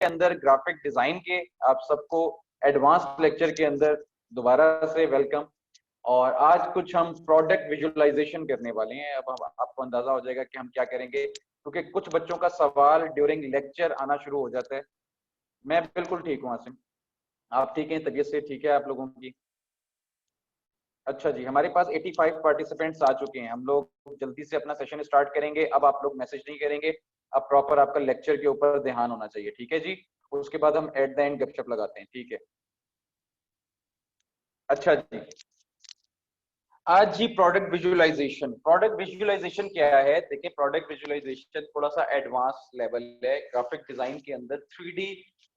अंदर graphic design के आप सबको एडवांस लेक्चर के अंदर दोबारा से वेलकम। और आज कुछ हम प्रोडक्ट विजुअलाइजेशन करने वाले हैं। अब हम आपको अंदाजा हो जाएगा कि हम क्या करेंगे, क्योंकि कुछ बच्चों का सवाल ड्यूरिंग लेक्चर आना शुरू हो जाता है। मैं बिल्कुल ठीक हूँ आसिम, आप ठीक हैं? तबीयत से ठीक है आप लोगों की? अच्छा जी, हमारे पास 85 पार्टिसिपेंट्स आ चुके हैं। हम लोग जल्दी से अपना सेशन स्टार्ट करेंगे। अब आप लोग मैसेज नहीं करेंगे, अब प्रॉपर आपका लेक्चर के ऊपर ध्यान होना चाहिए, ठीक है जी? उसके बाद हम एट द एंड गपशप लगाते हैं, ठीक है? अच्छा जी, आज जी प्रोडक्ट विजुअलाइजेशन क्या है? देखिए, प्रोडक्ट विजुअलाइजेशन थोड़ा सा एडवांस लेवल है। ग्राफिक डिजाइन के अंदर 3D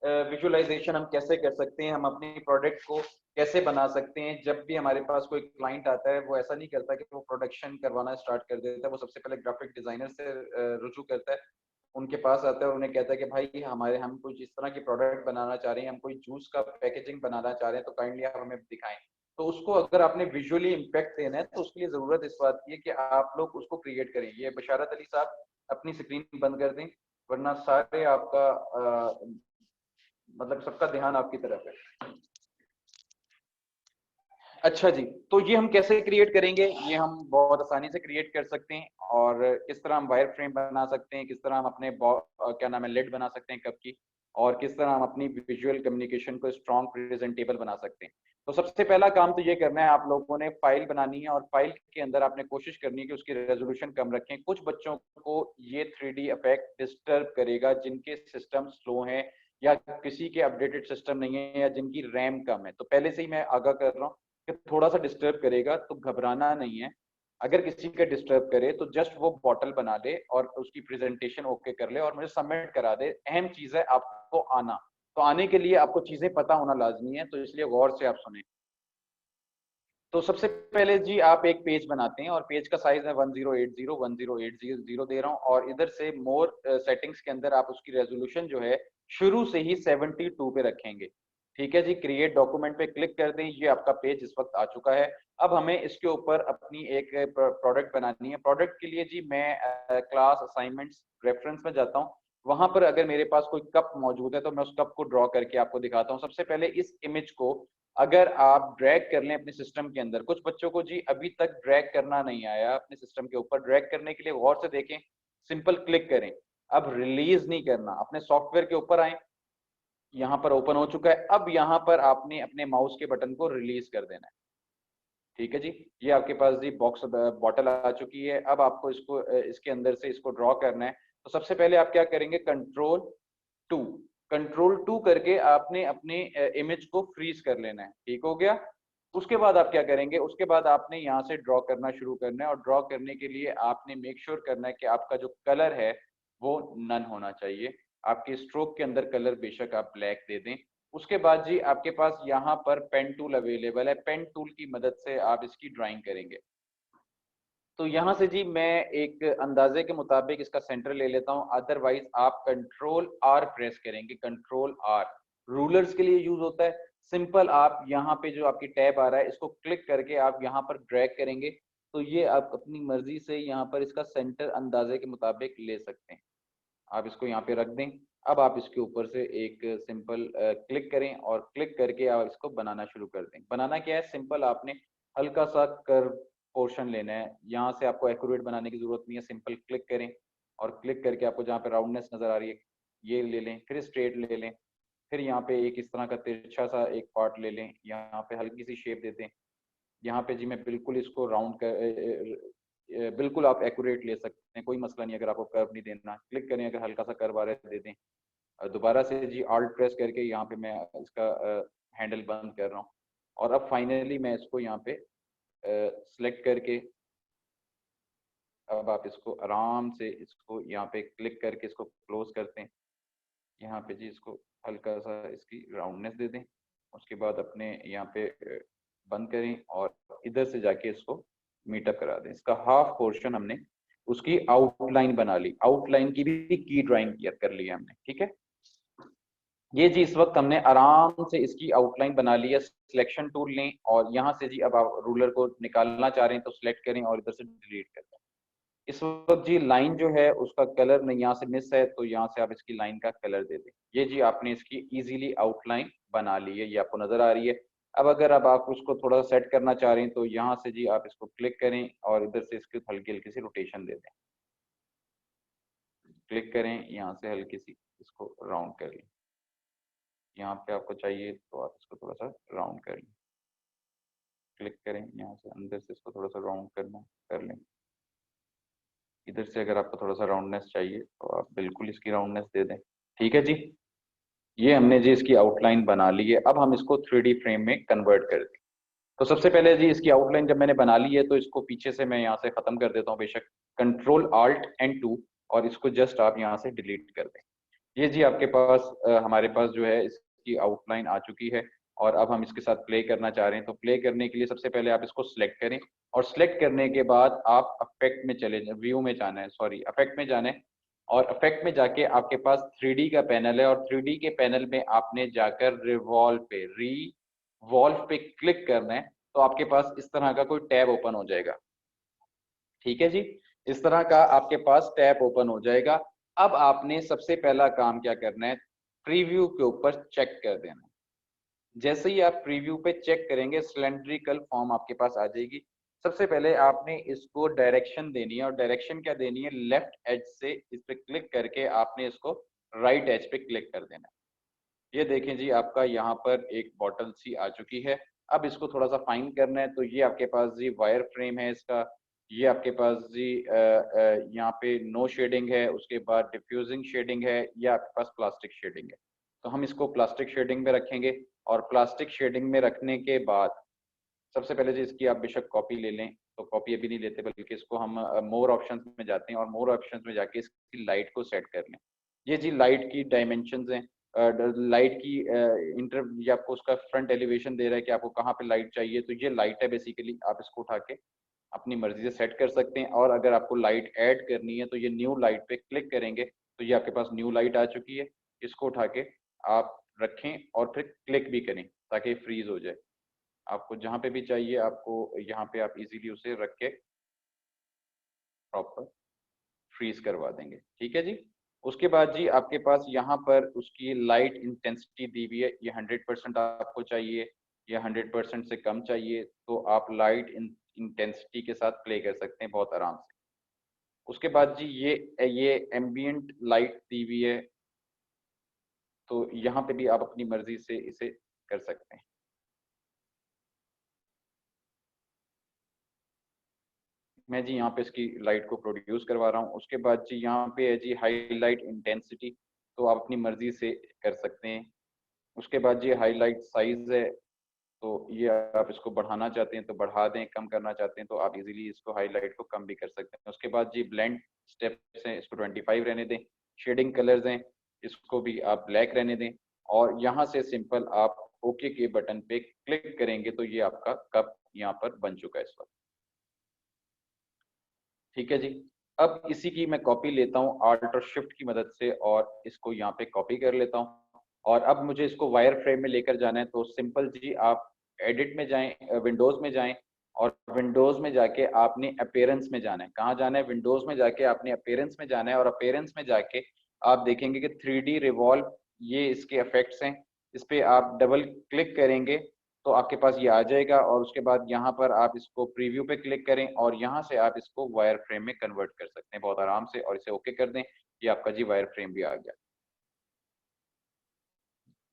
विजुअलाइजेशन हम कैसे कर सकते हैं, हम अपने प्रोडक्ट को कैसे बना सकते हैं। जब भी हमारे पास कोई क्लाइंट आता है, वो ऐसा नहीं करता कि वो प्रोडक्शन करवाना स्टार्ट कर देता है। वो सबसे पहले ग्राफिक डिजाइनर से रुजू करता है, उनके पास आता है और उन्हें कहता है कि भाई हम कुछ इस तरह की प्रोडक्ट बनाना चाह रहे हैं, हम कोई जूस का पैकेजिंग बनाना चाह रहे हैं, तो काइंडली आप हमें दिखाएं। तो उसको अगर आपने विजुअली इम्पैक्ट देना है, तो उसके लिए जरूरत इस बात की है कि आप लोग उसको क्रिएट करें। ये बशारत अली साहब अपनी स्क्रीन बंद कर दें, वरना सारे आपका मतलब सबका ध्यान आपकी तरफ है। अच्छा जी, तो ये हम कैसे क्रिएट करेंगे? ये हम बहुत आसानी से क्रिएट कर सकते हैं। और किस तरह हम वायर फ्रेम बना सकते हैं, किस तरह हम अपने क्या नाम है लेड बना सकते हैं कप की, और किस तरह हम अपनी विजुअल कम्युनिकेशन को स्ट्रॉन्ग प्रेजेंटेबल बना सकते हैं। तो सबसे पहला काम तो ये करना है, आप लोगों ने फाइल बनानी है और फाइल के अंदर आपने कोशिश करनी है कि उसकी रेजोल्यूशन कम रखें। कुछ बच्चों को ये 3D इफेक्ट डिस्टर्ब करेगा जिनके सिस्टम स्लो हैं, या किसी के अपडेटेड सिस्टम नहीं है, या जिनकी रैम कम है। तो पहले से ही मैं आगाह कर रहा हूँ कि थोड़ा सा डिस्टर्ब करेगा, तो घबराना नहीं है। अगर किसी का डिस्टर्ब करे तो जस्ट वो बॉटल बना ले और उसकी प्रेजेंटेशन ओके कर ले और मुझे सबमिट करा दे। अहम चीज है आपको आना, तो आने के लिए आपको चीजें पता होना लाजमी है, तो इसलिए गौर से आप सुने। तो सबसे पहले जी आप एक पेज बनाते हैं और पेज का साइज है 1080 दे रहा हूँ। और इधर से मोर सेटिंग्स के अंदर आप उसकी रेजोल्यूशन जो है शुरू से ही 72 पे रखेंगे। ठीक है जी, क्रिएट डॉक्यूमेंट पे क्लिक कर दें। ये आपका पेज इस वक्त आ चुका है। अब हमें इसके ऊपर अपनी एक प्रोडक्ट बनानी है। प्रोडक्ट के लिए जी मैं क्लास असाइनमेंट्स रेफरेंस में जाता हूँ। वहां पर अगर मेरे पास कोई कप मौजूद है तो मैं उस कप को ड्रॉ करके आपको दिखाता हूँ। सबसे पहले इस इमेज को अगर आप ड्रैग कर लें अपने सिस्टम के अंदर, कुछ बच्चों को जी अभी तक ड्रैग करना नहीं आया अपने सिस्टम के ऊपर। ड्रैग करने के लिए गौर से देखें, सिंपल क्लिक करें। अब रिलीज नहीं करना, अपने सॉफ्टवेयर के ऊपर आए, यहाँ पर ओपन हो चुका है। अब यहाँ पर आपने अपने माउस के बटन को रिलीज कर देना है। ठीक है जी, ये आपके पास जी बॉक्स बॉटल आ चुकी है। अब आपको इसको इसके अंदर से इसको ड्रॉ करना है। तो सबसे पहले आप क्या करेंगे, टू कंट्रोल टू करके आपने अपने इमेज को फ्रीज कर लेना है। ठीक हो गया? उसके बाद आप क्या करेंगे, उसके बाद आपने यहाँ से ड्रॉ करना शुरू करना है। और ड्रॉ करने के लिए आपने मेक श्योर करना है कि आपका जो कलर है वो नन होना चाहिए। आपके स्ट्रोक के अंदर कलर बेशक आप ब्लैक दे दें। उसके बाद जी आपके पास यहाँ पर पेन टूल अवेलेबल है। पेन टूल की मदद से आप इसकी ड्राइंग करेंगे। तो यहाँ से जी मैं एक अंदाजे के मुताबिक इसका सेंटर ले लेता हूँ। अदरवाइज आप कंट्रोल आर प्रेस करेंगे। कंट्रोल आर रूलर्स के लिए यूज होता है। सिंपल आप यहाँ पे जो आपकी टैब आ रहा है इसको क्लिक करके आप यहाँ पर ड्रैग करेंगे, तो ये आप अपनी मर्जी से यहाँ पर इसका सेंटर अंदाजे के मुताबिक ले सकते हैं। आप इसको यहाँ पे रख दें। अब आप इसके ऊपर से एक सिंपल क्लिक करें और क्लिक करके आप इसको बनाना शुरू कर दें। बनाना क्या है, सिंपल आपने हल्का सा कर्व पोर्शन लेना है। यहाँ से आपको एक्यूरेट बनाने की जरूरत नहीं है। सिंपल क्लिक करें और क्लिक करके आपको जहाँ पे राउंडनेस नजर आ रही है ये ले लें, फिर स्ट्रेट ले लें, फिर यहाँ पे एक इस तरह का तिरछा सा एक पार्ट ले लें, यहाँ पे हल्की सी शेप देते हैं। यहाँ पे जी मैं बिल्कुल इसको राउंड कर बिल्कुल आप एक्यूरेट ले सकते हैं, कोई मसला नहीं। अगर आपको कर्व नहीं देना, क्लिक करें, अगर हल्का सा कर्व आ रहा है दे दें। दोबारा से जी ऑल्ट प्रेस करके यहाँ पे मैं इसका हैंडल बंद कर रहा हूँ। और अब फाइनली मैं इसको यहाँ पे सिलेक्ट करके अब आप इसको आराम से इसको यहाँ पे क्लिक करके इसको क्लोज करते हैं। यहाँ पे जी इसको हल्का सा इसकी राउंडनेस दे दें। उसके बाद अपने यहाँ पे बंद करें और इधर से जाके इसको मीटअप करा दें। इसका हाफ पोर्शन हमने उसकी आउटलाइन बना ली। आउटलाइन की भी की ड्राइंग कर ली हमने। ठीक है, ये जी इस वक्त हमने आराम से इसकी आउटलाइन बना ली है। सिलेक्शन टूल लें और यहाँ से जी अब आप रूलर को निकालना चाह रहे हैं तो सिलेक्ट करें और इधर से डिलीट कर दें। इस वक्त जी लाइन जो है उसका कलर नहीं यहाँ से मिस है, तो यहाँ से आप इसकी लाइन का कलर दे दें। ये जी आपने इसकी इजीली आउटलाइन बना ली है, ये आपको नजर आ रही है। अब अगर अब आप उसको थोड़ा सा सेट करना चाह रहे हैं तो यहाँ से जी आप इसको क्लिक करें और इधर से इसकी हल्की हल्की सी रोटेशन दे दें। क्लिक करें, यहाँ से हल्की सी इसको राउंड कर लें। यहाँ पे आपको चाहिए तो आप इसको थोड़ा सा राउंड कर लें। क्लिक करें, यहाँ से अंदर से इसको थोड़ा सा राउंड करना कर लें। इधर से अगर आपको थोड़ा सा राउंडनेस चाहिए तो आप बिल्कुल इसकी राउंडनेस दे दें। ठीक है जी, ये हमने जी इसकी आउटलाइन बना ली है। अब हम इसको 3D फ्रेम में कन्वर्ट कर दें। तो सबसे पहले जी इसकी आउटलाइन जब मैंने बना ली है तो इसको पीछे से मैं यहाँ से खत्म कर देता हूँ बेशक, Ctrl+Alt+2, और इसको जस्ट आप यहाँ से डिलीट कर दें। ये जी आपके पास हमारे पास जो है इसकी आउटलाइन आ चुकी है। और अब हम इसके साथ प्ले करना चाह रहे हैं, तो प्ले करने के लिए सबसे पहले आप इसको सिलेक्ट करें, और सिलेक्ट करने के बाद आप इफेक्ट में चले जाए, व्यू में जाना है, सॉरी इफेक्ट में जाना है। और इफेक्ट में जाके आपके पास 3D का पैनल है, और 3D के पैनल में आपने जाकर रिवॉल्व पे क्लिक करना है। तो आपके पास इस तरह का कोई टैब ओपन हो जाएगा। ठीक है जी, इस तरह का आपके पास टैब ओपन हो जाएगा। अब आपने सबसे पहला काम क्या करना है, प्रीव्यू के ऊपर चेक कर देना है। जैसे ही आप प्रीव्यू पे चेक करेंगे सिलेंड्रिकल फॉर्म आपके पास आ जाएगी। सबसे पहले आपने इसको डायरेक्शन देनी है, और डायरेक्शन क्या देनी है, लेफ्ट एज से इस पे क्लिक करके आपने इसको राइट एज पे क्लिक कर देना है। ये देखें जी आपका यहाँ पर एक बॉटल सी आ चुकी है। अब इसको थोड़ा सा फाइन करना है, तो ये आपके पास जी वायर फ्रेम है इसका। ये आपके पास जी यहाँ पे नो शेडिंग है, उसके बाद डिफ्यूजिंग शेडिंग है, ये आपके पास प्लास्टिक शेडिंग है। तो हम इसको प्लास्टिक शेडिंग में रखेंगे। और प्लास्टिक शेडिंग में रखने के बाद सबसे पहले जी इसकी आप बेशक कॉपी ले लें, तो कॉपी अभी नहीं लेते बल्कि इसको हम मोर ऑप्शंस में जाते हैं, और मोर ऑप्शंस में जाके इसकी लाइट को सेट कर लें। ये जी लाइट की डायमेंशंस हैं, लाइट की इंटर, ये आपको उसका फ्रंट एलिवेशन दे रहा है कि आपको कहाँ पे लाइट चाहिए। तो ये लाइट है बेसिकली, आप इसको उठा के अपनी मर्जी से सेट कर सकते हैं। और अगर आपको लाइट ऐड करनी है तो ये न्यू लाइट पे क्लिक करेंगे, तो ये आपके पास न्यू लाइट आ चुकी है। इसको उठा के आप रखें और फिर क्लिक भी करें ताकि फ्रीज हो जाए। आपको जहां पे भी चाहिए आपको यहाँ पे आप इजीली उसे रख के प्रॉपर फ्रीज करवा देंगे। ठीक है जी, उसके बाद जी आपके पास यहाँ पर उसकी लाइट इंटेंसिटी दी हुई है। ये 100% आपको चाहिए या 100% से कम चाहिए, तो आप लाइट इंटेंसिटी के साथ प्ले कर सकते हैं बहुत आराम से। उसके बाद जी ये एम्बियंट लाइट दी हुई है, तो यहाँ पे भी आप अपनी मर्जी से इसे कर सकते हैं। मैं जी यहाँ पे इसकी लाइट को प्रोड्यूस करवा रहा हूँ। उसके बाद जी यहाँ पे है जी हाईलाइट इंटेंसिटी, तो आप अपनी मर्जी से कर सकते हैं। उसके बाद जी हाईलाइट साइज है, तो ये आप इसको बढ़ाना चाहते हैं तो बढ़ा दें, कम करना चाहते हैं तो आप इजीली इसको हाईलाइट को कम भी कर सकते हैं। उसके बाद जी ब्लेंड स्टेप्स हैं, इसको 25 रहने दें। शेडिंग कलर्स हैं, इसको भी आप ब्लैक रहने दें। और यहाँ से सिंपल आप ओके के बटन पे क्लिक करेंगे तो ये आपका कप यहाँ पर बन चुका है इस वक्त। ठीक है जी, अब इसी की मैं कॉपी लेता हूँ Alt और शिफ्ट की मदद से, और इसको यहाँ पे कॉपी कर लेता हूँ। और अब मुझे इसको वायर फ्रेम में लेकर जाना है, तो सिंपल जी आप एडिट में जाएं, विंडोज में जाएं, और विंडोज में जाके आपने अपीयरेंस में जाना है। कहाँ जाना है, विंडोज में जाके आपने अपीयरेंस में जाना है। और अपीयरेंस में जाके आप देखेंगे कि 3D रिवॉल्व, ये इसके इफेक्ट्स हैं। इस पे आप डबल क्लिक करेंगे तो आपके पास ये आ जाएगा। और उसके बाद यहाँ पर आप इसको प्रीव्यू पे क्लिक करें, और यहाँ से आप इसको वायर फ्रेम में कन्वर्ट कर सकते हैं बहुत आराम से, और इसे ओके कर दें। ये आपका जी वायर फ्रेम भी आ गया।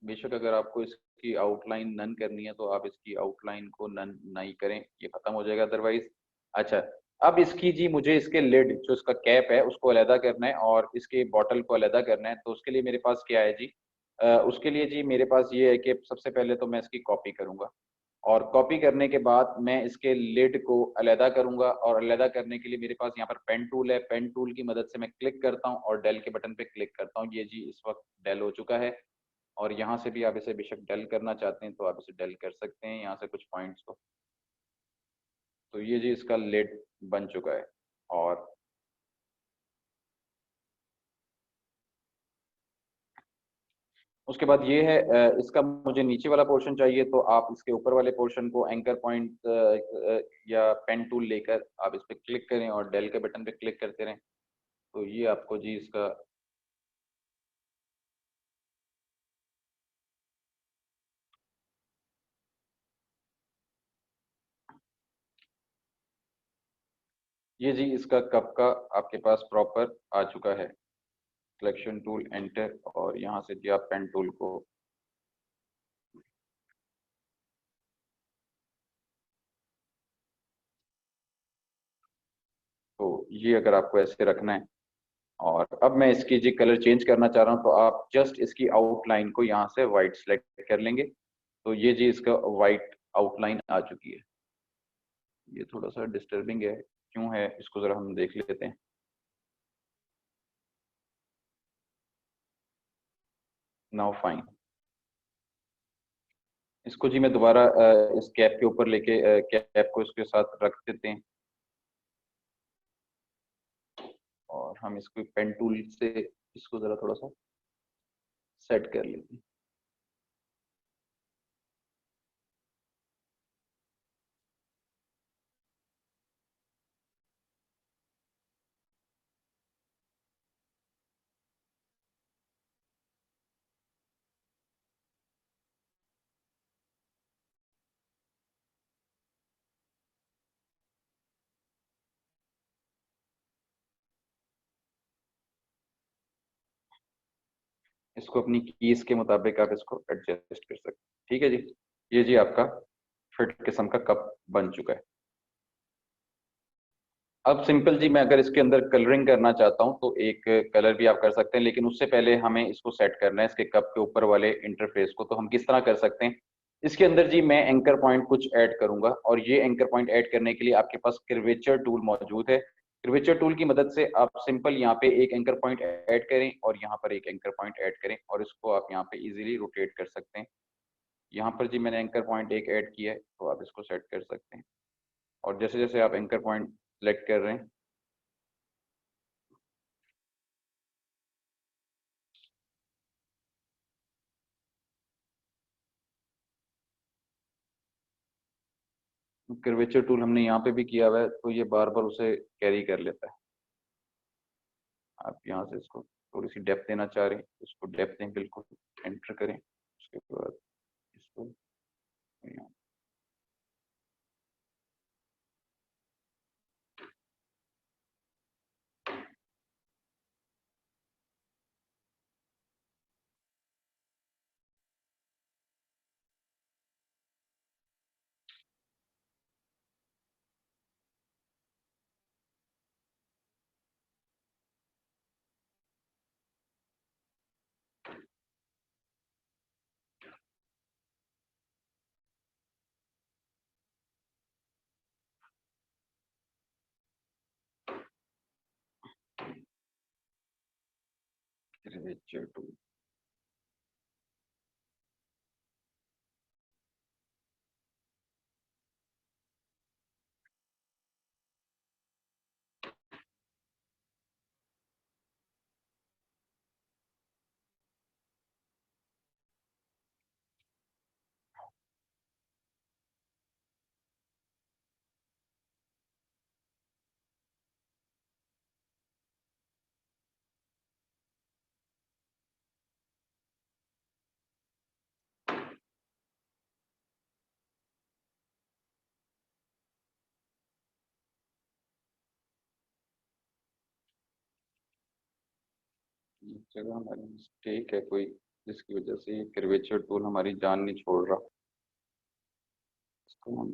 बेशक अगर आपको इसकी आउटलाइन नन करनी है तो आप इसकी आउटलाइन को नन नहीं करें, ये खत्म हो जाएगा अदरवाइज। अच्छा, अब इसकी जी मुझे इसके लिड जो इसका कैप है उसको अलहदा करना है, और इसके बॉटल को अलहदा करना है। तो उसके लिए मेरे पास क्या है जी, उसके लिए जी मेरे पास ये है कि सबसे पहले तो मैं इसकी कॉपी करूंगा, और कॉपी करने के बाद मैं इसके लिड को अलहदा करूंगा। और अलहदा करने के लिए मेरे पास यहाँ पर पेन टूल है, पेन टूल की मदद से मैं क्लिक करता हूँ और डेल के बटन पे क्लिक करता हूँ। ये जी इस वक्त डेल हो चुका है। और यहाँ से भी आप इसे बेशक डल करना चाहते हैं तो आप इसे डल कर सकते हैं यहाँ से कुछ पॉइंट्स को। तो ये जी इसका लिड बन चुका है। और उसके बाद ये है इसका मुझे नीचे वाला पोर्शन चाहिए, तो आप इसके ऊपर वाले पोर्शन को एंकर पॉइंट या पेन टूल लेकर आप इस पर क्लिक करें और डेल के बटन पे क्लिक करते रहें। तो ये आपको जी इसका ये जी इसका कप का आपके पास प्रॉपर आ चुका है। सिलेक्शन टूल एंटर, और यहाँ से जी आप पेन टूल को तो ये अगर आपको ऐसे रखना है, और अब मैं इसकी जी कलर चेंज करना चाह रहा हूँ, तो आप जस्ट इसकी आउटलाइन को यहाँ से वाइट सेलेक्ट कर लेंगे। तो ये जी इसका वाइट आउटलाइन आ चुकी है। ये थोड़ा सा डिस्टर्बिंग है, क्यों है इसको जरा हम देख लेते हैं। Now fine. इसको जी मैं दोबारा इस कैप के ऊपर लेके कैप को इसके साथ रख देते हैं, और हम इसको पेन टूल से इसको जरा थोड़ा सा सेट कर लेते हैं। इसको अपनी कीज के मुताबिक आप इसको एडजस्ट कर सकते हैं। ठीक है जी, ये जी आपका फिट किस्म का कप बन चुका है। अब सिंपल जी, मैं अगर इसके अंदर कलरिंग करना चाहता हूं तो एक कलर भी आप कर सकते हैं, लेकिन उससे पहले हमें इसको सेट करना है इसके कप के ऊपर वाले इंटरफेस को। तो हम किस तरह कर सकते हैं, इसके अंदर जी मैं एंकर पॉइंट कुछ ऐड करूंगा, और ये एंकर पॉइंट ऐड करने के लिए आपके पास कर्वेचर टूल मौजूद है। कर्वेचर टूल की मदद से आप सिंपल यहाँ पे एक एंकर पॉइंट ऐड करें और यहाँ पर एक एंकर पॉइंट ऐड करें, और इसको आप यहाँ पे इजीली रोटेट कर सकते हैं। यहाँ पर जी मैंने एंकर पॉइंट एक ऐड किया है, तो आप इसको सेट कर सकते हैं। और जैसे जैसे आप एंकर पॉइंट सेलेक्ट कर रहे हैं, कर्वेचर टूल हमने यहाँ पे भी किया हुआ है, तो ये बार बार उसे कैरी कर लेता है। आप यहाँ से इसको थोड़ी सी डेप्थ देना चाह रहे हैं, इसको डेप्थ दें, बिल्कुल एंटर करें। उसके बाद इसको यहाँ कर्वेचर टूल। इस जगह हमारी मिस्टेक है कोई, जिसकी वजह से ये कर्वेचर टूल हमारी जान नहीं छोड़ रहा। इसको हम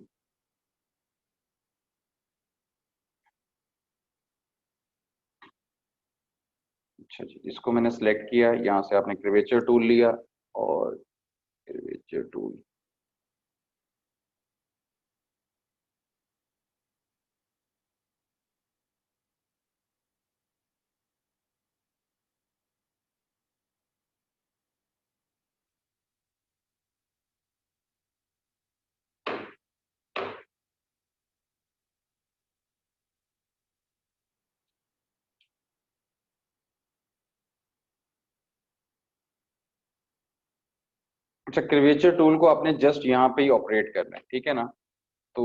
अच्छा जी, इसको मैंने सेलेक्ट किया, यहाँ से आपने कर्वेचर टूल लिया, और कर्वेचर टूल अच्छा, कर्वेचर टूल को आपने जस्ट यहाँ पे ही ऑपरेट करना है, ठीक है ना। तो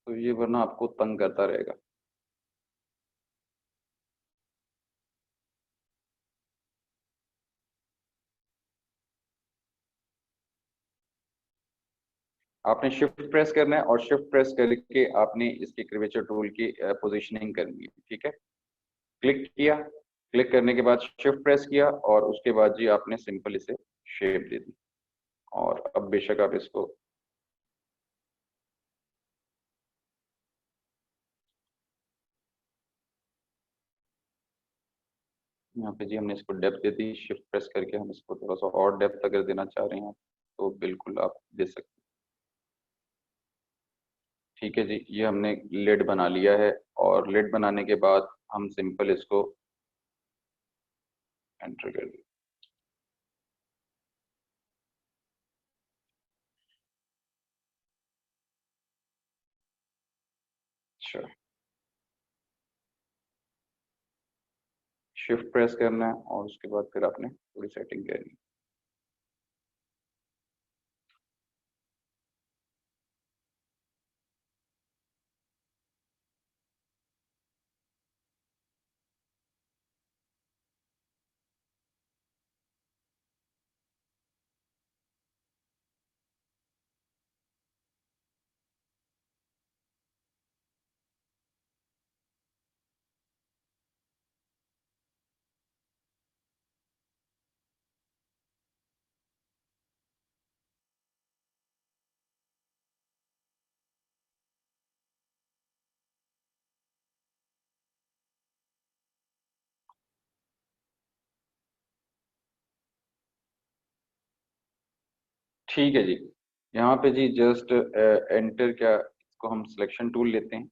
ये वरना आपको तंग करता रहेगा। आपने शिफ्ट प्रेस करना है और शिफ्ट प्रेस करके आपने इसकी कर्वेचर टूल की पोजीशनिंग करनी है, ठीक है। क्लिक किया, क्लिक करने के बाद शिफ्ट प्रेस किया और उसके बाद जी आपने सिंपल इसे शेप दे दी। और अब बेशक आप इसको, यहाँ पे जी हमने इसको डेप्थ दे दी। शिफ्ट प्रेस करके हम इसको थोड़ा सा और डेप्थ अगर देना चाह रहे हैं तो बिल्कुल आप दे सकते हैं। ठीक है जी, ये हमने लिड बना लिया है और लिड बनाने के बाद हम सिंपल इसको एंटर कर दें। अच्छा, शिफ्ट प्रेस करना है और उसके बाद फिर आपने थोड़ी सेटिंग करनी है। ठीक है जी, यहाँ पे जी जस्ट एंटर क्या, इसको हम सिलेक्शन टूल लेते हैं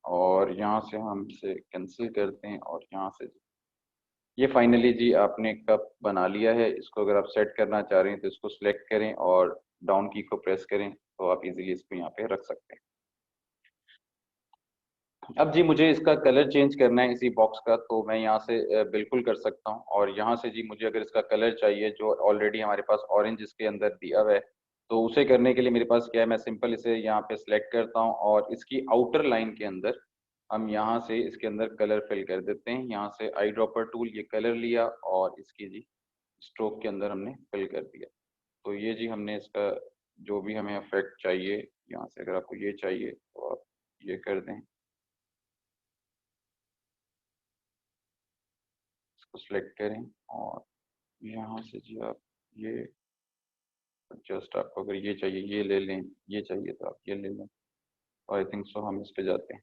और यहाँ से हम इसे कैंसिल करते हैं और यहाँ से ये फाइनली जी आपने कप बना लिया है। इसको अगर आप सेट करना चाह रहे हैं तो इसको सिलेक्ट करें और डाउन की को प्रेस करें तो आप इजीली इसको यहाँ पे रख सकते हैं। अब जी मुझे इसका कलर चेंज करना है इसी बॉक्स का, तो मैं यहाँ से बिल्कुल कर सकता हूँ। और यहाँ से जी मुझे अगर इसका कलर चाहिए जो ऑलरेडी हमारे पास ऑरेंज इसके अंदर दिया हुआ है, तो उसे करने के लिए मेरे पास क्या है, मैं सिंपल इसे यहाँ पे सिलेक्ट करता हूँ और इसकी आउटर लाइन के अंदर हम यहाँ से इसके अंदर कलर फिल कर देते हैं। यहाँ से आई ड्रॉपर टूल, ये कलर लिया और इसकी जी स्ट्रोक के अंदर हमने फिल कर दिया। तो ये जी हमने इसका जो भी हमें इफेक्ट चाहिए, यहाँ से अगर आपको ये चाहिए तो आप ये कर दें, इसको सिलेक्ट करें और यहाँ से जी आप ये जस्ट, आपको अगर ये चाहिए ये ले लें, ये चाहिए तो आप ये ले लें। तो आई थिंक सो हम इस पे जाते हैं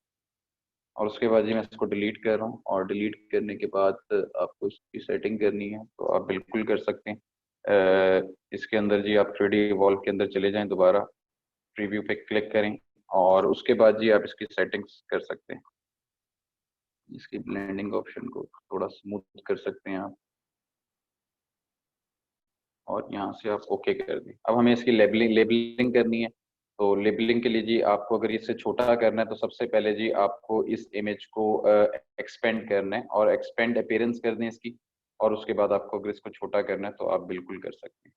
और उसके बाद जी मैं इसको डिलीट कर रहा हूँ और डिलीट करने के बाद आपको इसकी सेटिंग करनी है तो आप बिल्कुल कर सकते हैं। इसके अंदर जी आप 3D वॉल्व के अंदर चले जाएं, दोबारा प्रीव्यू पे क्लिक करें और उसके बाद जी आप इसकी सेटिंग्स कर सकते हैं। इसकी ब्लेंडिंग ऑप्शन को थोड़ा स्मूथ कर सकते हैं आप और यहाँ से आप ओके कर दें। अब हमें इसकी लेबलिंग लेबलिंग करनी है। तो लेबलिंग के लिए जी आपको अगर इससे छोटा करना है तो सबसे पहले जी आपको इस इमेज को एक्सपेंड करना है और एक्सपेंड अपीयरेंस कर दें इसकी। और उसके बाद आपको अगर इसको छोटा करना है तो आप बिल्कुल कर सकते हैं।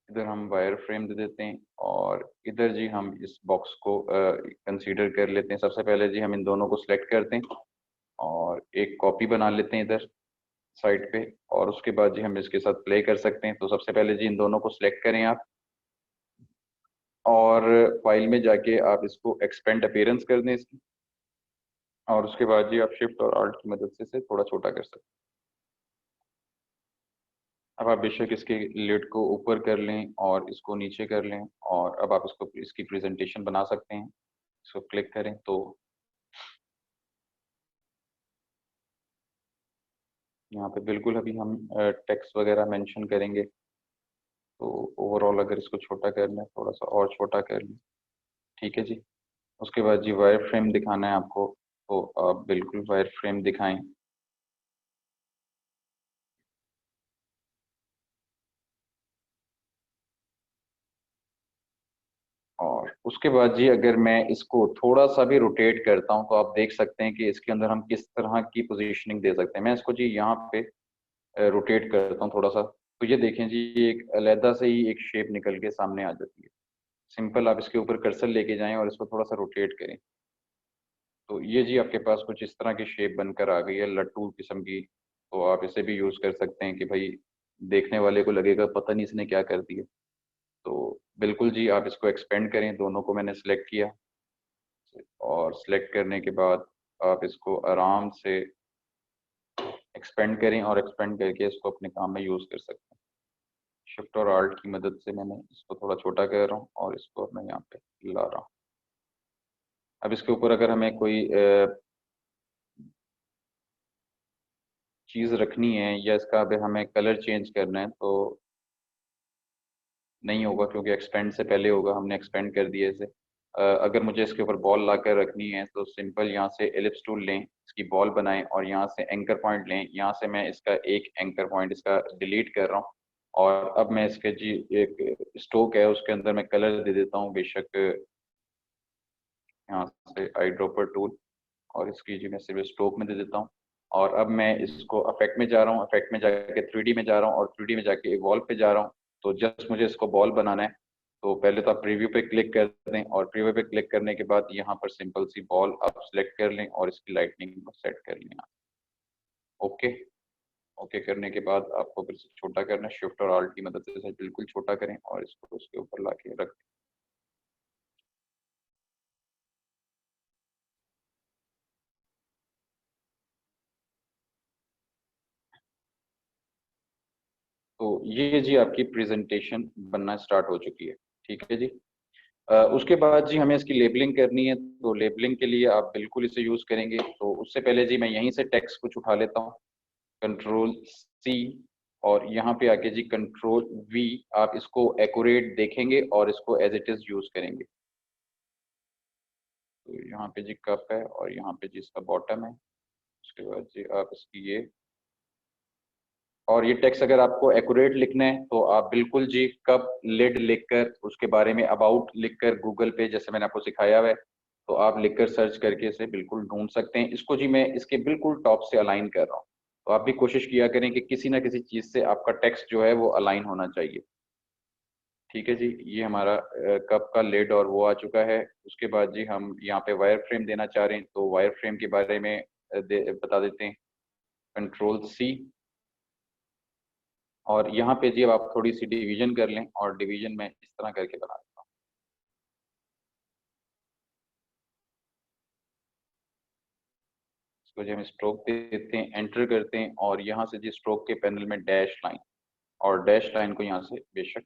इधर हम वायर फ्रेम दे देते हैं और इधर जी हम इस बॉक्स को कंसीडर कर लेते हैं। सबसे पहले जी हम इन दोनों को सिलेक्ट करते हैं और एक कॉपी बना लेते हैं इधर साइड पे। और उसके बाद जी हम इसके साथ प्ले कर सकते हैं। तो सबसे पहले जी इन दोनों को सिलेक्ट करें आप और फाइल में जाके आप इसको एक्सपेंड अपीयरेंस कर दें इसकी। और उसके बाद जी आप शिफ्ट और आल्ट की मदद से इसे थोड़ा छोटा कर सकते हैं। अब आप बेशक इसके लिड को ऊपर कर लें और इसको नीचे कर लें और अब आप इसको इसकी प्रेजेंटेशन बना सकते हैं। इसको क्लिक करें तो यहाँ पे बिल्कुल अभी हम टेक्स्ट वगैरह मेंशन करेंगे। तो ओवरऑल अगर इसको छोटा करना है थोड़ा सा और छोटा कर लें, ठीक है जी। उसके बाद जी वायर फ्रेम दिखाना है आपको, तो आप बिल्कुल वायर फ्रेम दिखाएं और उसके बाद जी अगर मैं इसको थोड़ा सा भी रोटेट करता हूँ तो आप देख सकते हैं कि इसके अंदर हम किस तरह की पोजीशनिंग दे सकते हैं। मैं इसको जी यहाँ पे रोटेट करता हूँ थोड़ा सा, तो ये देखें जी एक अलहदा से ही एक शेप निकल के सामने आ जाती है। सिंपल आप इसके ऊपर कर्सर लेके जाएं और इसको थोड़ा सा रोटेट करें, तो ये जी आपके पास कुछ इस तरह की शेप बनकर आ गई है, लट्टू किस्म की। तो आप इसे भी यूज़ कर सकते हैं कि भाई देखने वाले को लगेगा पता नहीं इसने क्या कर दिया। तो बिल्कुल जी आप इसको एक्सपेंड करें, दोनों को मैंने सेलेक्ट किया और सेलेक्ट करने के बाद आप इसको आराम से एक्सपेंड करें और एक्सपेंड करके इसको अपने काम में यूज़ कर सकते हैं। शिफ्ट और आल्ट की मदद से मैंने इसको थोड़ा छोटा कर रहा हूँ और इसको अब मैं यहाँ पे ला रहा हूँ। अब इसके ऊपर अगर हमें कोई चीज़ रखनी है या इसका अब हमें कलर चेंज करना है तो नहीं होगा, क्योंकि एक्सपेंड से पहले होगा, हमने एक्सपेंड कर दिया इसे। अगर मुझे इसके ऊपर बॉल ला कर रखनी है तो सिंपल यहाँ से एलिप्स टूल लें, इसकी बॉल बनाएं और यहाँ से एंकर पॉइंट लें। यहाँ से मैं इसका एक एंकर पॉइंट इसका डिलीट कर रहा हूँ और अब मैं इसके जी एक स्ट्रोक है उसके अंदर मैं कलर दे देता हूँ बेशक, यहाँ से आई ड्रॉपर टूल और इसकी जी मैं सिर्फ स्ट्रोक में दे देता हूँ। और अब मैं इसको अफेक्ट में जा रहा हूँ, अफेक्ट में जाके 3D में जा रहा हूँ और 3D में जाके इवॉल्व पे जा रहा हूँ। तो जस्ट मुझे इसको बॉल बनाना है, तो पहले तो आप प्रीव्यू पे क्लिक कर दें और प्रीव्यू पे क्लिक करने के बाद यहाँ पर सिंपल सी बॉल आप सिलेक्ट कर लें और इसकी लाइटनिंग को सेट कर लें। ओके, ओके करने के बाद आपको फिर से छोटा करना है, शिफ्ट और आल्ट की मदद से इसे बिल्कुल छोटा करें और इसको उसके ऊपर ला के रख दें। तो ये जी आपकी प्रेजेंटेशन बनना स्टार्ट हो चुकी है। ठीक है जी। उसके बाद जी हमें इसकी लेबलिंग करनी है, तो लेबलिंग के लिए आप बिल्कुल इसे यूज करेंगे। तो उससे पहले जी मैं यहीं से टेक्स्ट कुछ उठा लेता हूँ, कंट्रोल सी और यहाँ पे आके जी कंट्रोल वी। आप इसको एक्यूरेट देखेंगे और इसको एज इट इज यूज करेंगे। तो यहाँ पे जी कप है और यहाँ पे जी इसका बॉटम है। उसके बाद जी आप इसकी ये, और ये टेक्स्ट अगर आपको एक्यूरेट लिखना है तो आप बिल्कुल जी कप लिड लिखकर उसके बारे में अबाउट लिखकर गूगल पे जैसे मैंने आपको सिखाया हुआ है तो आप लिखकर सर्च करके इसे बिल्कुल ढूंढ सकते हैं। इसको जी मैं इसके बिल्कुल टॉप से अलाइन कर रहा हूँ। तो आप भी कोशिश किया करें कि किसी ना किसी चीज से आपका टेक्स्ट जो है वो अलाइन होना चाहिए। ठीक है जी, ये हमारा कप का लिड और वो आ चुका है। उसके बाद जी हम यहाँ पे वायर फ्रेम देना चाह रहे हैं, तो वायर फ्रेम के बारे में बता देते हैं, कंट्रोल सी। और यहाँ पे जी अब आप थोड़ी सी डिवीजन कर लें और डिवीजन में इस तरह करके बना देता हूँ। इसको जो हम स्ट्रोक देते हैं, एंटर करते हैं और यहाँ से जी स्ट्रोक के पैनल में डैश लाइन, और डैश लाइन को यहाँ से बेशक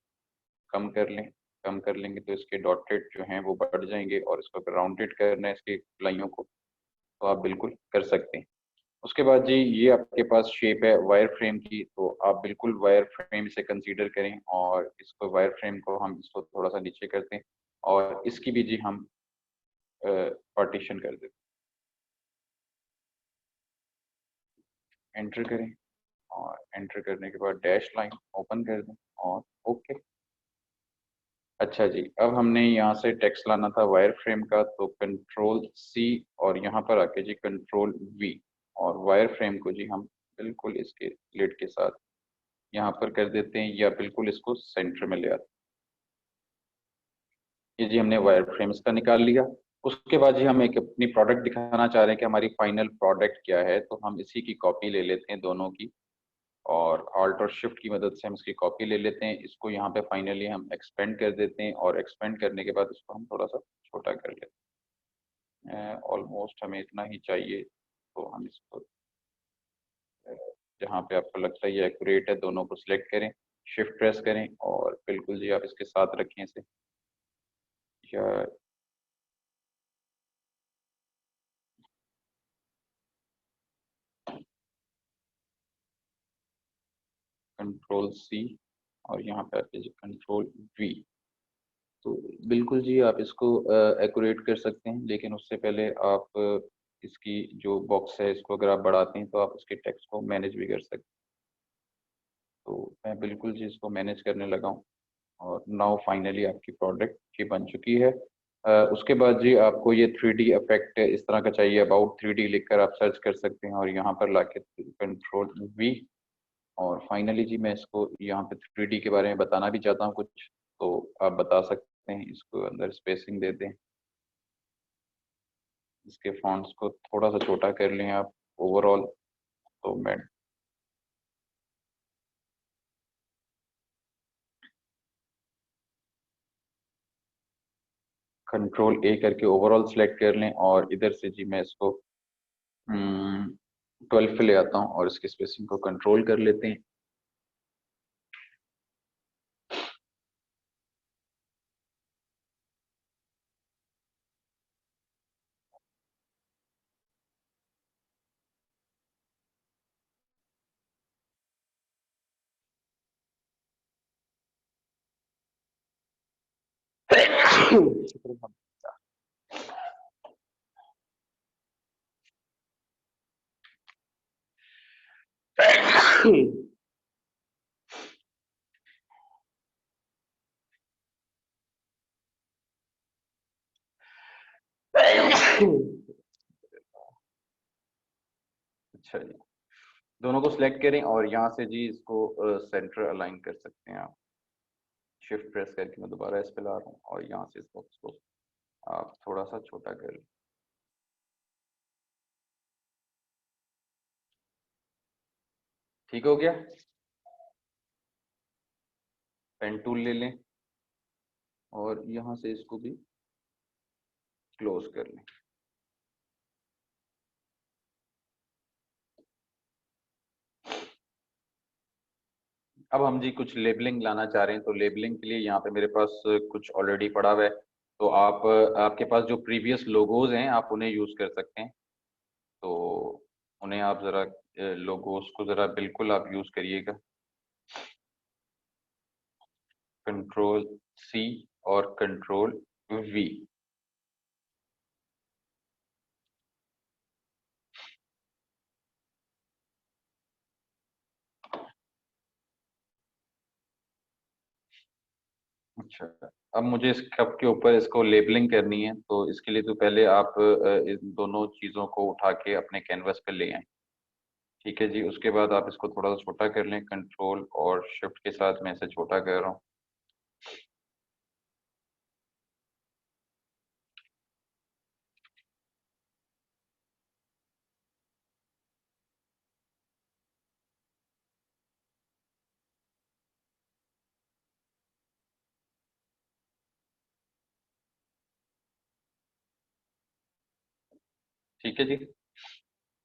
कम कर लें। कम कर लेंगे तो इसके डॉटेड जो हैं वो बढ़ जाएंगे, और इसको अगर राउंडेड करना है इसकी लाइनों को तो आप बिल्कुल कर सकते हैं। उसके बाद जी ये आपके पास शेप है वायर फ्रेम की, तो आप बिल्कुल वायर फ्रेम से कंसीडर करें और इसको वायर फ्रेम को हम इसको थोड़ा सा नीचे करते हैं और इसकी भी जी हम पार्टीशन कर देते हैं। एंटर करें और एंटर करने के बाद डैश लाइन ओपन कर दें और ओके। अच्छा जी, अब हमने यहाँ से टेक्स्ट लाना था वायर फ्रेम का, तो कंट्रोल सी और यहाँ पर आके जी कंट्रोल वी और वायर फ्रेम को जी हम बिल्कुल इसके लिड के साथ यहाँ पर कर देते हैं या बिल्कुल इसको सेंटर में ले आते हैं। ये जी हमने वायर फ्रेम इसका निकाल लिया। उसके बाद जी हम एक अपनी प्रोडक्ट दिखाना चाह रहे हैं कि हमारी फाइनल प्रोडक्ट क्या है, तो हम इसी की कॉपी ले लेते हैं दोनों की और ऑल्ट और शिफ्ट की मदद से हम इसकी कॉपी ले लेते हैं। इसको यहाँ पे फाइनली हम एक्सपेंड कर देते हैं और एक्सपेंड करने के बाद इसको हम थोड़ा सा छोटा कर लेते हैं। ऑलमोस्ट हमें इतना ही चाहिए, तो हम इसको जहाँ पे आपको लगता है ये एक्यूरेट है दोनों को सिलेक्ट करें, शिफ्ट प्रेस करें और बिल्कुल जी आप इसके साथ रखें इसे, या कंट्रोल सी और यहाँ पे आके जी कंट्रोल वी। तो बिल्कुल जी आप इसको एक्यूरेट कर सकते हैं, लेकिन उससे पहले आप इसकी जो बॉक्स है इसको अगर आप बढ़ाते हैं तो आप इसके टेक्स्ट को मैनेज भी कर सकते हैं। तो मैं बिल्कुल जी इसको मैनेज करने लगा हूँ और नाउ फाइनली आपकी प्रोडक्ट ये बन चुकी है। उसके बाद जी आपको ये 3D इफेक्ट इस तरह का चाहिए, अबाउट 3D लिखकर आप सर्च कर सकते हैं और यहाँ पर लाके कंट्रोल वी। और फाइनली जी मैं इसको यहाँ पे 3D के बारे में बताना भी चाहता हूँ कुछ, तो आप बता सकते हैं। इसको अंदर स्पेसिंग दे दें, इसके फॉन्ट्स को थोड़ा सा छोटा कर लें आप ओवरऑल। तो मैं कंट्रोल ए करके ओवरऑल सेलेक्ट कर लें और इधर से जी मैं इसको 12 पे ले आता हूँ और इसकी स्पेसिंग को कंट्रोल कर लेते हैं। अच्छा जी, दोनों को सिलेक्ट करें और यहाँ से जी इसको सेंटर अलाइन कर सकते हैं आप। शिफ्ट प्रेस करके मैं दोबारा इस पे ला रहा हूँ और यहाँ से इस बॉक्स को आप थोड़ा सा छोटा कर लें। ठीक हो गया। पेन टूल ले लें और यहाँ से इसको भी क्लोज कर लें। अब हम जी कुछ लेबलिंग लाना चाह रहे हैं, तो लेबलिंग के लिए यहाँ पे मेरे पास कुछ ऑलरेडी पड़ा हुआ है। तो आप आपके पास जो प्रीवियस लोगोज हैं आप उन्हें यूज कर सकते हैं। तो उन्हें आप जरा लोगोस को जरा बिल्कुल आप यूज करिएगा। कंट्रोल सी और कंट्रोल वी। अच्छा, अब मुझे इस कप के ऊपर इसको लेबलिंग करनी है, तो इसके लिए तो पहले आप इन दोनों चीज़ों को उठा के अपने कैनवस पर ले आए। ठीक है जी, उसके बाद आप इसको थोड़ा सा छोटा कर लें, कंट्रोल और शिफ्ट के साथ मैं इसे छोटा कर रहा हूँ। ठीक है जी,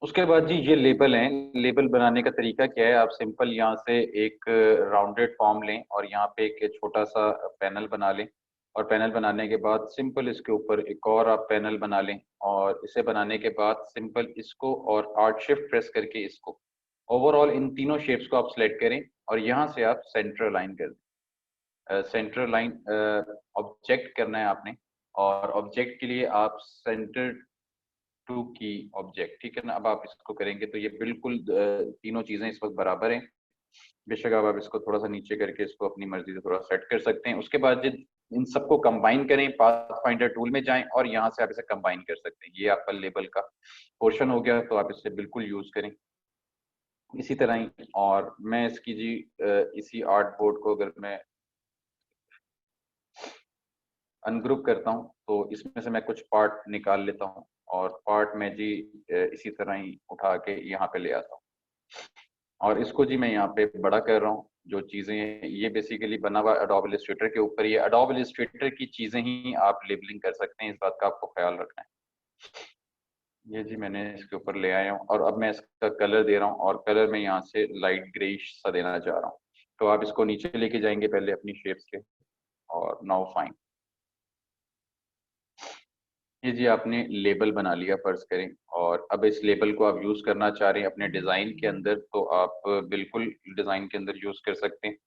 उसके बाद जी ये लेबल हैं। लेबल बनाने का तरीका क्या है, आप सिंपल यहाँ से एक राउंडेड फॉर्म लें और यहाँ पे एक छोटा सा पैनल बना लें। और पैनल बनाने के बाद सिंपल इसके ऊपर एक और आप पैनल बना लें और इसे बनाने के बाद सिंपल इसको और आर्ट शिफ्ट प्रेस करके इसको ओवरऑल इन तीनों शेप्स को आप सिलेक्ट करें और यहाँ से आप सेंटर लाइन कर दें। सेंटर लाइन ऑब्जेक्ट करना है आपने, और ऑब्जेक्ट के लिए आप सेंटर टू की ऑब्जेक्ट, ठीक है ना। अब आप इसको करेंगे तो ये बिल्कुल तीनों चीजें इस वक्त बराबर हैं। बेशक अब आप इसको थोड़ा सा नीचे करके इसको अपनी मर्जी से थोड़ा सेट कर सकते हैं। उसके बाद जब इन सबको कंबाइन करें, पाथ फाइंडर टूल में जाएं और यहाँ से आप इसे कंबाइन कर सकते हैं। ये आपका लेबल का पोर्शन हो गया, तो आप इसे बिल्कुल यूज करें इसी तरह ही। और मैं इसकी जी इसी आर्ट बोर्ड को अगर मैं अनग्रुप करता हूँ तो इसमें से मैं कुछ पार्ट निकाल लेता हूँ और पार्ट में जी इसी तरह ही उठा के यहाँ पे ले आता हूँ और इसको जी मैं यहाँ पे बड़ा कर रहा हूँ। जो चीजें ये बेसिकली बना हुआ एडोब इलस्ट्रेटर के ऊपर, ये एडोब इलस्ट्रेटर की चीजें ही आप लेबलिंग कर सकते हैं, इस बात का आपको ख्याल रखना है। ये जी मैंने इसके ऊपर ले आया हूँ और अब मैं इसका कलर दे रहा हूँ और कलर मैं यहाँ से लाइट ग्रेइश सा देना चाह रहा हूँ। तो आप इसको नीचे लेके जाएंगे पहले अपनी शेप्स के, और नाउ फाइन। ये जी आपने लेबल बना लिया फर्ज करें, और अब इस लेबल को आप यूज करना चाह रहे हैं अपने डिजाइन के अंदर, तो आप बिल्कुल डिजाइन के अंदर यूज कर सकते हैं।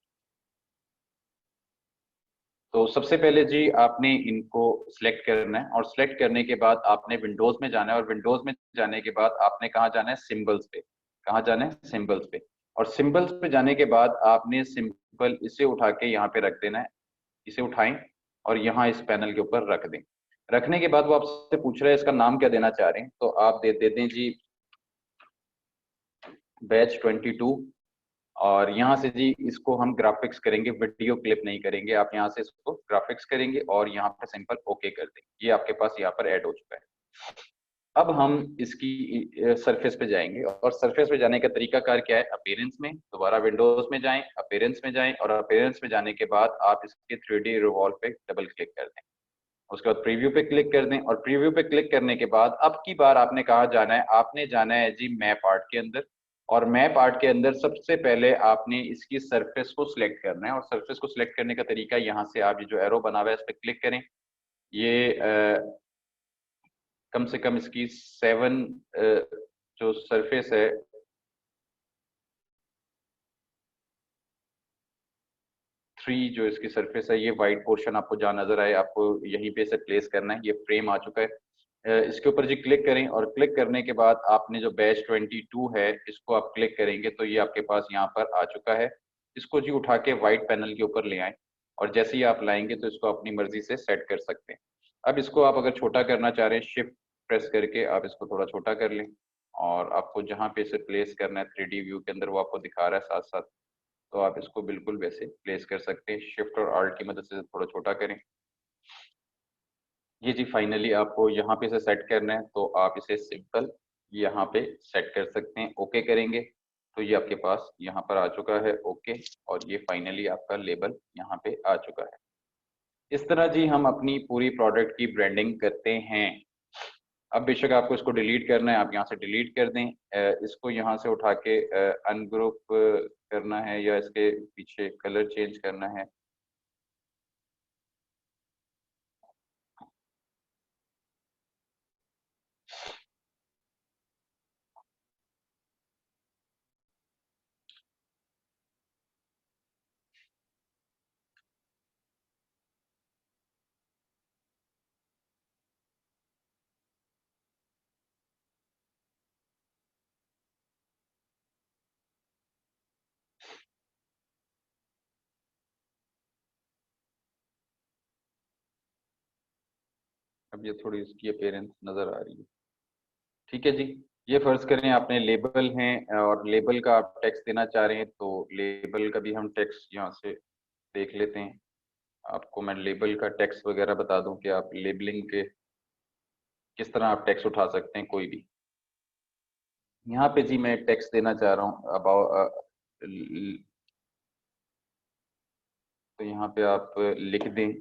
तो सबसे पहले जी आपने इनको सिलेक्ट करना है और सिलेक्ट करने के बाद आपने विंडोज में जाना है और विंडोज में जाने के बाद आपने कहाँ जाना है, सिंबल्स पे। कहाँ जाना है, सिंबल्स पे। और सिंबल्स पे जाने के बाद आपने सिंपल इसे उठा के यहाँ पे रख देना है। इसे उठाएं और यहाँ इस पैनल के ऊपर रख दें। रखने के बाद वो आपसे पूछ रहे हैं इसका नाम क्या देना चाह रहे हैं, तो आप दे दें जी बैच 22। और यहाँ से जी इसको हम ग्राफिक्स करेंगे, वीडियो क्लिप नहीं करेंगे। आप यहाँ से इसको ग्राफिक्स करेंगे और यहाँ पर सिंपल ओके कर देंगे। ये आपके पास यहाँ पर ऐड हो चुका है। अब हम इसकी सरफेस पे जाएंगे, और सरफेस पे जाने का तरीकाकार क्या है, अपीयरेंस में दोबारा विंडोज में जाएं, अपीयरेंस में जाएं, और अपीयरेंस में जाने के बाद आप इसके 3D रिवॉल्व पे डबल क्लिक कर दें। उसके बाद प्रीव्यू पे क्लिक कर दें, और प्रीव्यू पे क्लिक करने के बाद अब की बार आपने कहा जाना है, आपने जाना है जी मैप आर्ट के अंदर। और मैप आर्ट के अंदर सबसे पहले आपने इसकी सरफेस को सिलेक्ट करना है, और सरफेस को सिलेक्ट करने का तरीका यहाँ से आप ये जो एरो बना हुआ है इस पर क्लिक करें। ये कम से कम इसकी 7 जो सरफेस है, थ्री जो इसकी सरफेस है, ये वाइट पोर्शन आपको जहाँ नजर आए आपको यहीं पे से प्लेस करना है। ये फ्रेम आ चुका है। इसके ऊपर जी क्लिक करें, और क्लिक करने के बाद आपने जो बैच 22 है इसको आप क्लिक करेंगे तो ये आपके पास यहाँ पर आ चुका है। इसको जी उठा के व्हाइट पैनल के ऊपर ले आए, और जैसे ही आप लाएंगे तो इसको अपनी मर्जी से सेट कर सकते हैं। अब इसको आप अगर छोटा करना चाह रहे हैं, शिफ्ट प्रेस करके आप इसको थोड़ा छोटा कर लें, और आपको जहाँ पे इसे प्लेस करना है 3D व्यू के अंदर वो आपको दिखा रहा है साथ साथ, तो आप इसको बिल्कुल वैसे प्लेस कर सकते हैं। शिफ्ट और आल्ट की मदद से थोड़ा छोटा करें। ये जी फाइनली आपको यहाँ पे से सेट करना है, तो आप इसे सिंपल यहाँ पे सेट कर सकते हैं। ओके करेंगे तो ये आपके पास यहाँ पर आ चुका है ओके, और ये फाइनली आपका लेबल यहाँ पे आ चुका है। इस तरह जी हम अपनी पूरी प्रोडक्ट की ब्रांडिंग करते हैं। अब बेशक आपको इसको डिलीट करना है, आप यहाँ से डिलीट कर दें। इसको यहाँ से उठा के अनग्रुप करना है, या इसके पीछे कलर चेंज करना है। अब ये थोड़ी इसकी अपीयरेंस नजर आ रही है। ठीक है जी। ये फर्ज करें आपने लेबल हैं और लेबल का आप टेक्स्ट देना चाह रहे हैं, तो लेबल का भी हम टेक्स्ट यहाँ से देख लेते हैं। आपको मैं लेबल का टेक्स्ट वगैरह बता दूं कि आप लेबलिंग के किस तरह आप टेक्स्ट उठा सकते हैं कोई भी। यहाँ पे जी मैं टेक्स्ट देना चाह रहा हूँ अबाउट, तो यहाँ पे आप लिख दें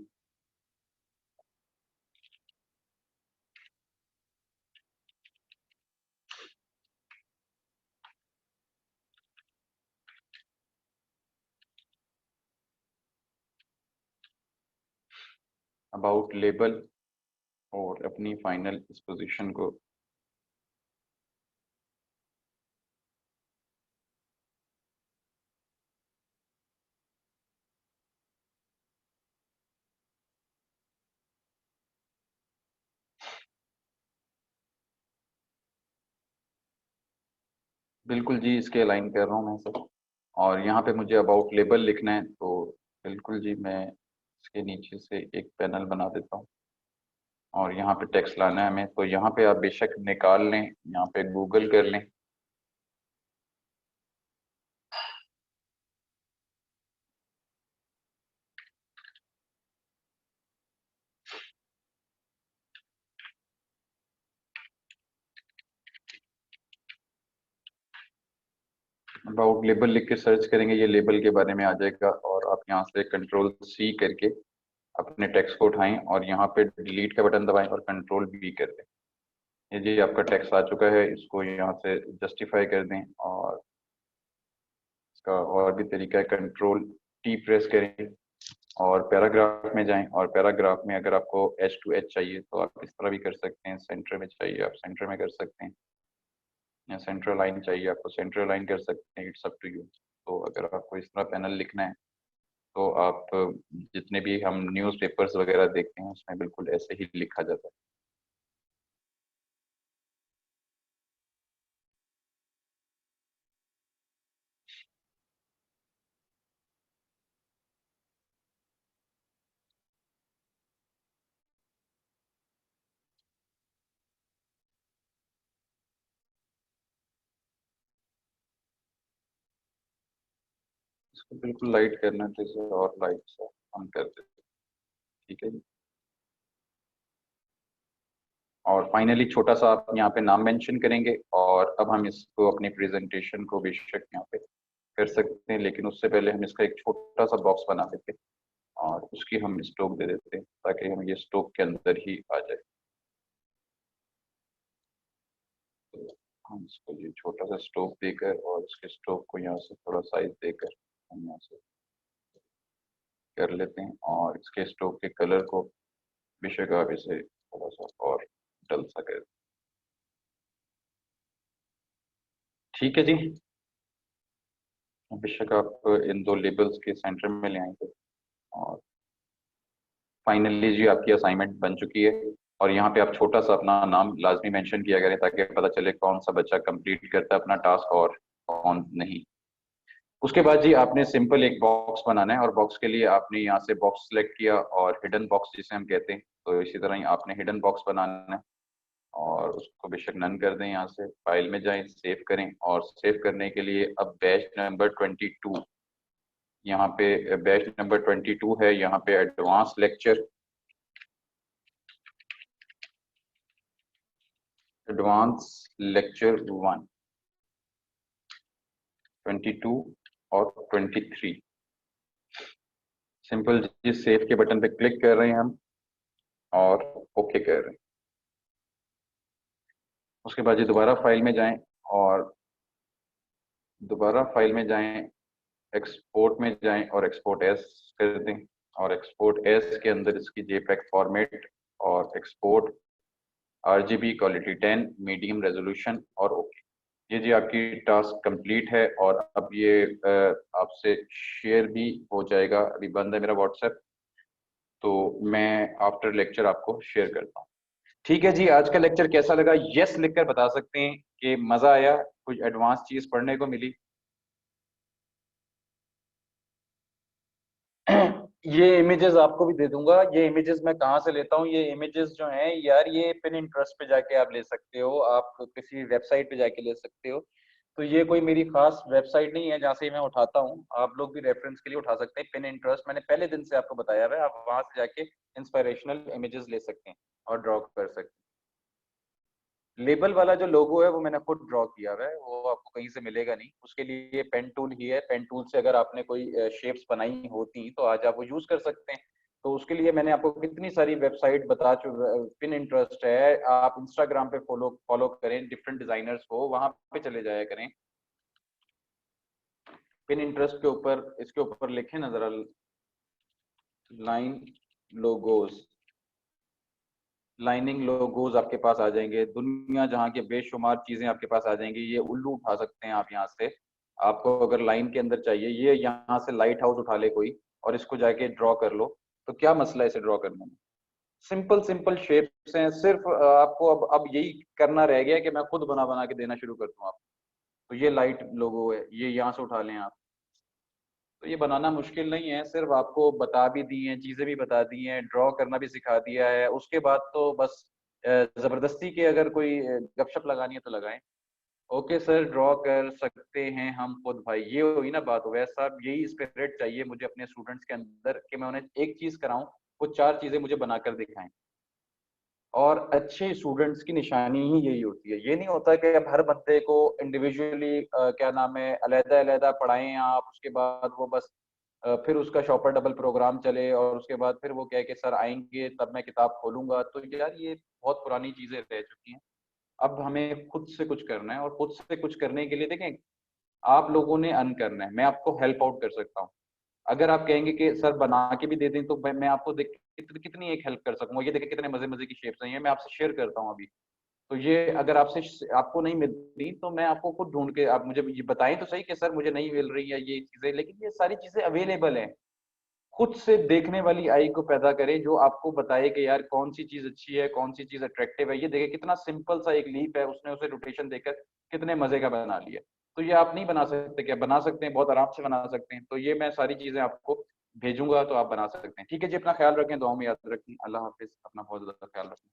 अबाउट लेबल, और अपनी फाइनल इस पोजीशन को। बिल्कुल जी, इसके अलाइन कर रहा हूँ मैं सब। और यहाँ पे मुझे अबाउट लेबल लिखना है, तो बिल्कुल जी मैं इसके नीचे से एक पैनल बना देता हूँ, और यहाँ पे टेक्स्ट लाना है हमें। तो यहाँ पे आप बेशक निकाल लें, यहाँ पे गूगल कर लें। अबाउट लेबल लिख के सर्च करेंगे, ये लेबल के बारे में आ जाएगा, और आप यहाँ से कंट्रोल सी करके अपने टेक्स्ट को उठाएं, और यहाँ पे डिलीट का बटन दबाएं और कंट्रोल वी कर दें। ये जी आपका टेक्स्ट आ चुका है, इसको यहाँ से जस्टिफाई कर दें। और इसका और भी तरीका है, कंट्रोल टी प्रेस करें और पैराग्राफ में जाएं, और पैराग्राफ में अगर आपको एच टू एच चाहिए तो आप इस तरह भी कर सकते हैं, सेंटर में चाहिए आप सेंटर में कर सकते हैं, या सेंट्रल लाइन चाहिए आपको सेंट्रल लाइन कर सकते हैं। It's up to you. तो अगर आपको इस तरह पैनल लिखना है तो आप जितने भी हम न्यूज़पेपर्स वगैरह देखते हैं उसमें बिल्कुल ऐसे ही लिखा जाता है। इसको बिल्कुल लाइट करना है, तो इसे और लाइट से हम कर देते हैं। ठीक है जी। और फाइनली छोटा सा आप यहाँ पे नाम मेंशन करेंगे, और अब हम इसको अपनी प्रेजेंटेशन को बेशक यहाँ पे कर सकते हैं, लेकिन उससे पहले हम इसका एक छोटा सा बॉक्स बना देते हैं और उसकी हम स्टोक दे देते हैं ताकि हम ये स्टोक के अंदर ही आ जाए। तो हम इसको ये छोटा सा स्टोक देकर और इसके स्टोक को यहाँ से थोड़ा साइज देकर हम यहाँ से कर लेते हैं, और इसके स्टोक के कलर को बेशक आप इसे थोड़ा सा और डल सा कर। ठीक है जी। बेशक आप इन दो लेबल्स के सेंटर में ले आएंगे, और फाइनली जी आपकी असाइनमेंट बन चुकी है। और यहाँ पे आप छोटा सा अपना नाम लाजमी मेंशन किया करें ताकि पता चले कौन सा बच्चा कंप्लीट करता है अपना टास्क और कौन नहीं। उसके बाद जी आपने सिंपल एक बॉक्स बनाना है, और बॉक्स के लिए आपने यहाँ से बॉक्स सेलेक्ट किया और हिडन बॉक्स जिसे हम कहते हैं, तो इसी तरह ही आपने हिडन बॉक्स बनाना है और उसको बेशक नन कर दें। यहाँ से फाइल में जाएं, सेव करें, और सेव करने के लिए अब बैच नंबर 22, यहाँ पे बैच नंबर 22 है, यहाँ पे एडवांस लेक्चर, एडवांस लेक्चर 1, 22 और 23। सिंपल जी सेव के बटन पे क्लिक कर रहे हैं हम और ओके कर रहे हैं। उसके बाद जी दोबारा फाइल में जाएं, और दोबारा फाइल में जाएं, एक्सपोर्ट में जाएं और एक्सपोर्ट एस कर दें, और एक्सपोर्ट एस के अंदर इसकी जेपैक फॉर्मेट और export RGB quality 10 medium resolution और ओके। ये जी आपकी टास्क कंप्लीट है, और अब ये आपसे शेयर भी हो जाएगा। अभी बंद है मेरा व्हाट्सएप, तो मैं आफ्टर लेक्चर आपको शेयर करता हूँ। ठीक है जी, आज का लेक्चर कैसा लगा यस लिखकर बता सकते हैं कि मजा आया, कुछ एडवांस चीज पढ़ने को मिली। ये इमेजेस आपको भी दे दूंगा। ये इमेजेस मैं कहाँ से लेता हूँ? ये इमेजेस जो हैं यार, ये पिन इंटरेस्ट पे जाके आप ले सकते हो, आप किसी वेबसाइट पे जाके ले सकते हो। तो ये कोई मेरी खास वेबसाइट नहीं है जहाँ से मैं उठाता हूँ, आप लोग भी रेफरेंस के लिए उठा सकते हैं। पिन इंटरेस्ट मैंने पहले दिन से आपको बताया हुआ है, आप वहां से जाके इंस्पिरेशनल इमेजेस ले सकते हैं और ड्रॉ कर सकते हैं। लेबल वाला जो लोगो है वो मैंने खुद ड्रॉ किया हुआ है, वो आपको कहीं से मिलेगा नहीं। उसके लिए पेन टूल ही है, पेन टूल से अगर आपने कोई शेप्स बनाई होती तो आज आप वो यूज कर सकते हैं। तो उसके लिए मैंने आपको कितनी सारी वेबसाइट बता चुका। पिन इंटरेस्ट है, आप इंस्टाग्राम पे फॉलो फॉलो करें डिफरेंट डिजाइनर्स को, वहां पे चले जाया करें। पिन इंटरेस्ट के ऊपर, इसके ऊपर लिखें ना जरा, लाइन लोगोज, लाइनिंग लोगोज आपके पास आ जाएंगे। दुनिया जहाँ के बेशुमार चीजें आपके पास आ जाएंगी। ये उल्लू उठा सकते हैं आप यहाँ से, आपको अगर लाइन के अंदर चाहिए, ये यहाँ से लाइट हाउस उठा ले कोई और इसको जाके ड्रॉ कर लो। तो क्या मसला है इसे ड्रॉ करने में? सिंपल सिंपल शेप्स हैं, सिर्फ आपको अब यही करना रह गया कि मैं खुद बना बना के देना शुरू कर दूं आपको। तो ये लाइट लोगो है, ये यहाँ से उठा लें आप। तो ये बनाना मुश्किल नहीं है, सिर्फ आपको बता भी दी हैं, चीजें भी बता दी हैं, ड्रॉ करना भी सिखा दिया है। उसके बाद तो बस जबरदस्ती के अगर कोई गपशप लगानी है तो लगाएं। ओके सर, ड्रॉ कर सकते हैं हम खुद भाई, ये हुई ना बात। वैसा यही स्पिरिट चाहिए मुझे अपने स्टूडेंट्स के अंदर कि मैं उन्हें एक चीज कराऊं, वो चार चीजें मुझे बनाकर दिखाएं। और अच्छे स्टूडेंट्स की निशानी ही यही होती है। ये नहीं होता कि अब हर बंदे को इंडिविजुअली क्या नाम है अलहदा अलहदा पढ़ाएं आप, उसके बाद वो बस फिर उसका शॉपर डबल प्रोग्राम चले और उसके बाद फिर वो कहे कि सर आएंगे तब मैं किताब खोलूंगा। तो यार ये बहुत पुरानी चीजें रह चुकी हैं। अब हमें खुद से कुछ करना है, और खुद से कुछ करने के लिए देखें, आप लोगों ने अर्न करना है। मैं आपको हेल्प आउट कर सकता हूँ। अगर आप कहेंगे कि सर बना के भी दे दें, तो मैं आपको देख कितनी एक हेल्प कर सकूंगा। ये देखिए कितने मजे मजे की शेप्स हैं, ये मैं आपसे शेयर करता हूँ अभी। तो ये अगर आपसे आपको नहीं मिलती तो मैं आपको खुद ढूंढ के, आप मुझे ये बताएं तो सही कि सर मुझे नहीं मिल रही है ये चीजें, लेकिन ये सारी चीजें अवेलेबल हैं। खुद से देखने वाली आई को पैदा करें जो आपको बताए कि यार कौन सी चीज अच्छी है, कौन सी चीज अट्रैक्टिव है। ये देखिए कितना सिंपल सा एक लीफ है, उसने उसे रोटेशन देकर कितने मजे का बना लिया। तो ये आप नहीं बना सकते क्या? बना सकते हैं, बहुत आराम से बना सकते हैं। तो ये मैं सारी चीजें आपको भेजूंगा तो आप बना सकते हैं। ठीक है जी, अपना ख्याल रखें, दुआ में याद रखें। अल्लाह हाफिज, अपना बहुत ज्यादा ख्याल रखें।